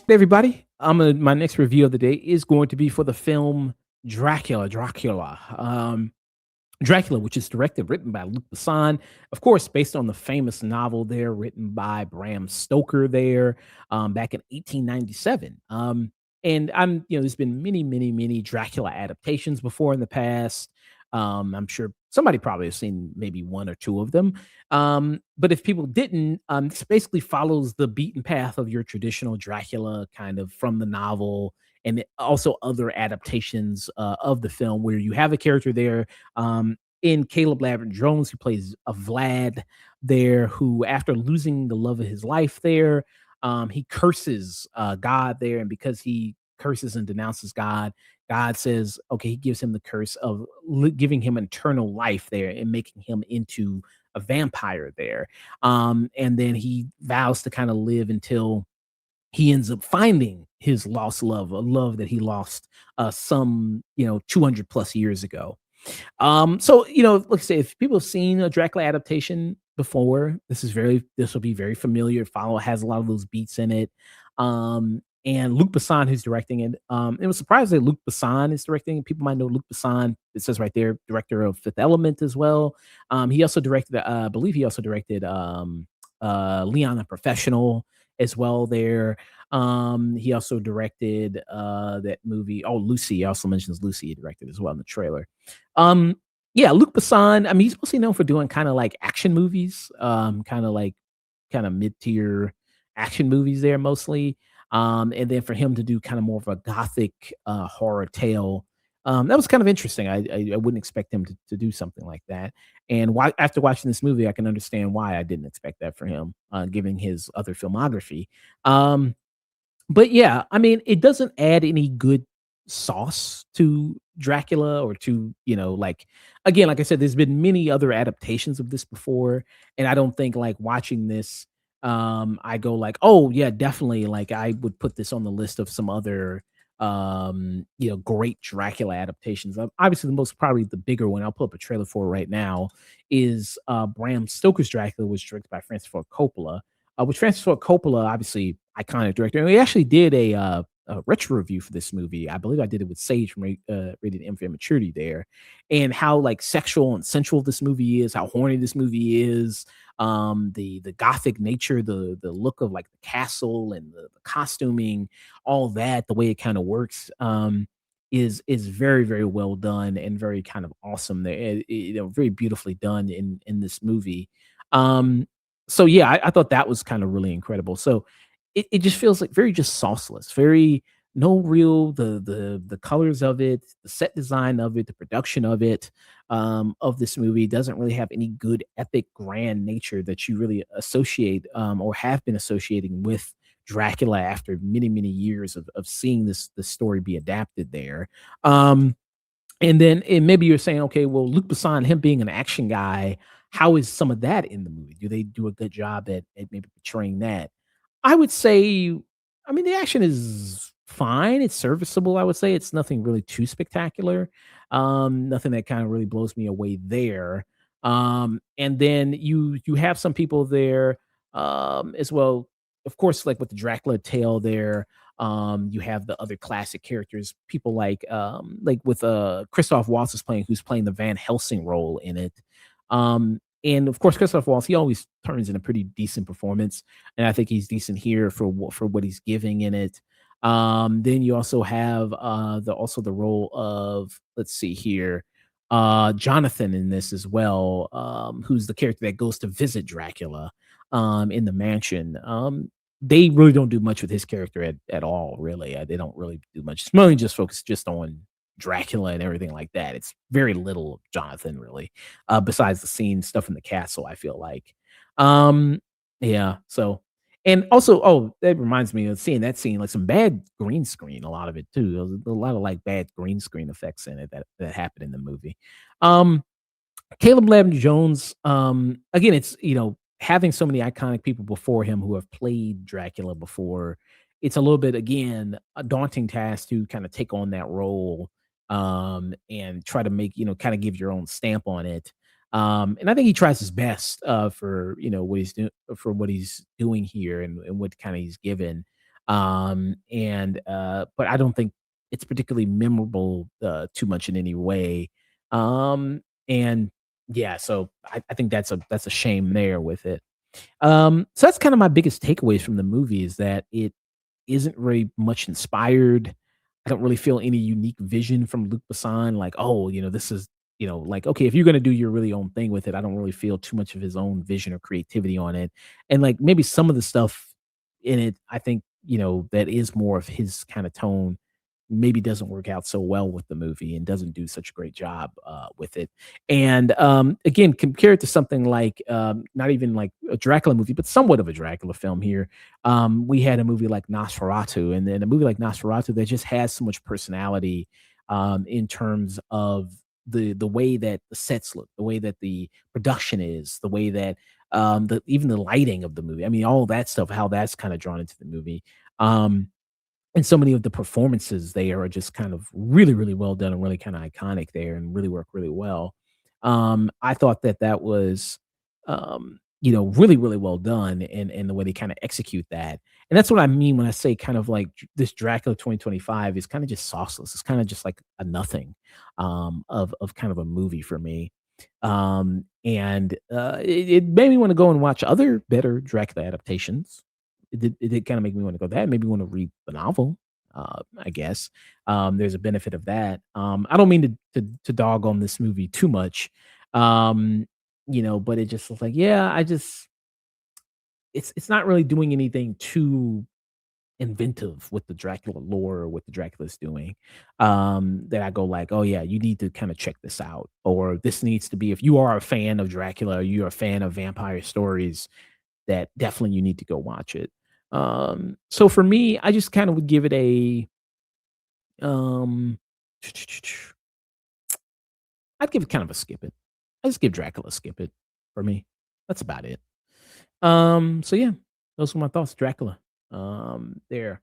Hey everybody, my next review of the day is going to be for the film Dracula. Dracula, which is directed, written by Luc Besson, of course, based on the famous novel there, written by Bram Stoker there, back in 1897. And there's been many Dracula adaptations before in the past. I'm sure somebody probably has seen maybe one or two of them. But if people didn't, this basically follows the beaten path of your traditional Dracula, kind of from the novel, and also other adaptations of the film, where you have a character there in Caleb Laverne Jones, who plays a Vlad there, who, after losing the love of his life there, he curses God there, and because he curses and denounces God, God says, okay, he gives him the curse of giving him eternal life there and making him into a vampire there. And then he vows to kind of live until he ends up finding his lost love, a love that he lost some 200 plus years ago. So like I say, if people have seen a Dracula adaptation before, this will be very familiar. Follow has a lot of those beats in it. And Luc Besson, who's directing it, it was surprising that Luc Besson is directing. People might know Luc Besson. It says right there, director of Fifth Element as well. He also directed, I believe, he also directed Leon the Professional as well. There, he also directed that movie. Oh, Lucy. He also mentions Lucy. He directed as well in the trailer. Yeah, Luc Besson. I mean, he's mostly known for doing kind of like action movies, kind of mid tier action movies there mostly. And then for him to do kind of more of a gothic horror tale, that was kind of interesting. I wouldn't expect him to do something like that. And after watching this movie, I can understand why I didn't expect that for him, given his other filmography. But yeah, I mean, it doesn't add any good sauce to Dracula, or to, like, again, like I said, there's been many other adaptations of this before. And I don't think, like, watching this, I go like, oh yeah, definitely. Like, I would put this on the list of some other, great Dracula adaptations. Obviously, the most, probably the bigger one, I'll pull up a trailer for it right now, is Bram Stoker's Dracula, was directed by Francis Ford Coppola, which Francis Ford Coppola, obviously iconic director. And we actually did a retro review for this movie. I believe I did it with Sage from Rated M for Immaturity there, and how, like, sexual and sensual this movie is, how horny this movie is, the gothic nature, the look of, like, the castle and the costuming, all that, the way it kind of works, is very well done and very kind of awesome there. Very beautifully done in this movie. So yeah, I thought that was kind of really incredible. So it just feels like very just sauceless, very no real, the colors of it, the set design of it, the production of this movie doesn't really have any good epic grand nature that you really associate, or have been associating with Dracula after many years of seeing this story be adapted there. And maybe you're saying, okay, well, Luc Besson, him being an action guy, how is some of that in the movie? Do they do a good job at maybe portraying that? I would say, I mean, the action is fine. It's serviceable. I would say it's nothing really too spectacular. Nothing that kind of really blows me away there. And then you have some people there as well. Of course, like with the Dracula tale there, you have the other classic characters, people like with Christoph Waltz who's playing the Van Helsing role in it. And of course, Christoph Waltz, he always turns in a pretty decent performance, and I think he's decent here for what he's giving in it. Then you also have the role of, let's see here, Jonathan in this as well, who's the character that goes to visit Dracula in the mansion. They really don't do much with his character at all, really. They don't really do much. It's mainly just focused just on Dracula and everything like that. It's very little of Jonathan, really, besides the scene stuff in the castle, I feel like. Um, yeah, so, and also, oh, that reminds me of seeing that scene, like some bad green screen, a lot of it too. There was a lot of like bad green screen effects in it that happened in the movie. Um, Caleb Laverne Jones, again, it's, having so many iconic people before him who have played Dracula before it's a little bit, again, a daunting task to kinda take on that role, and try to make, kinda give your own stamp on it. And I think he tries his best, for, what he's doing here and what kinda he's given. But I don't think it's particularly memorable, too much in any way. And yeah, so I think that's a shame there with it. So that's kind of my biggest takeaways from the movie is that it isn't very much inspired. I don't really feel any unique vision from Luc Besson, like, oh, this is, like, okay, if you're gonna do your really own thing with it, I don't really feel too much of his own vision or creativity on it. And like maybe some of the stuff in it, I think, that is more of his kind of tone maybe doesn't work out so well with the movie and doesn't do such a great job with it. And again, compared to something like not even like a Dracula movie, but somewhat of a Dracula film here, we had a movie like Nosferatu, and then a movie like Nosferatu that just has so much personality in terms of the way that the sets look, the way that the production is, the way that even the lighting of the movie. I mean, all that stuff, how that's kind of drawn into the movie. Um, and so many of the performances there are just kind of really, really well done and really kind of iconic there and really work really well. I thought that that was, really, really well done and the way they kind of execute that. And that's what I mean when I say kind of like this Dracula 2025 is kind of just sauceless. It's kind of just like a nothing of kind of a movie for me. It made me want to go and watch other better Dracula adaptations. It did kinda make me wanna go that made me wanna read the novel, I guess. There's a benefit of that. I don't mean to dog on this movie too much, um, but it just was like, yeah, it's not really doing anything too inventive with the Dracula lore or what the Dracula's doing, that I go like, "Oh, yeah, you need to kinda check this out," or "This needs to be" if you are a fan of Dracula, or you're a fan of vampire stories, that definitely you need to go watch it. So for me, I just kinda would give it a, um, I'd give it kind of a skip it. I just give Dracula a skip it for me. That's about it. So yeah, those were my thoughts, Dracula. There.